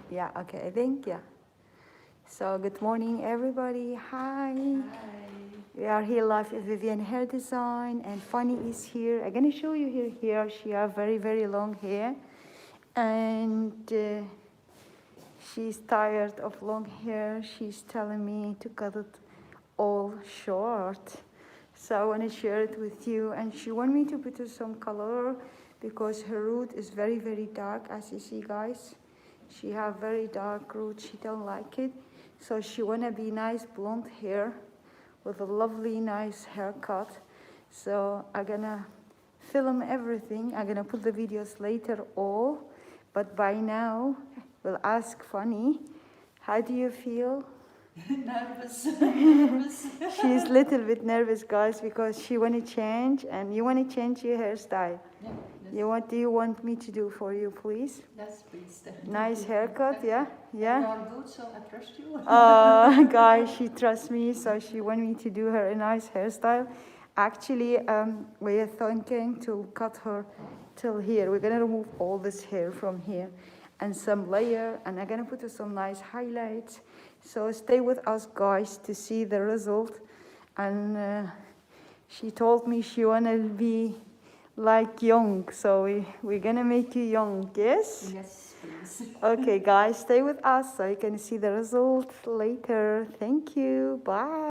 Yeah, okay, I think, yeah. So, good morning, everybody. Hi. Hi. We are here live with Vivian Hair Design, and Fanny is here. I'm gonna show you her hair. She has very, very long hair, and she's tired of long hair. She's telling me to cut it all short. So I want to share it with you, and she want me to put some color because her root is very, very dark, as you see, guys. She have very dark root. She don't like it, so she wanna be nice blonde hair with a lovely, nice haircut. So I'm gonna film everything. I'm gonna put the videos later all, but by now we'll ask Fanny, how do you feel? Nervous. Nervous. She's a little bit nervous, guys, because she want to change, and you want to change your hairstyle. Yeah, What do you want me to do for you, please? yes, please. Nice haircut, yeah? Yeah? You are good, so I trust you. Guys, she trusts me, so she want me to do her a nice hairstyle. Actually, we are thinking to cut her till here. We're gonna remove all this hair from here and some layer, and I'm gonna put her some nice highlights. So stay with us, guys, to see the result. And she told me she wanna be like young, so we're gonna make you young, yes? Yes, please. Okay, guys, stay with us so you can see the result later. Thank you. Bye.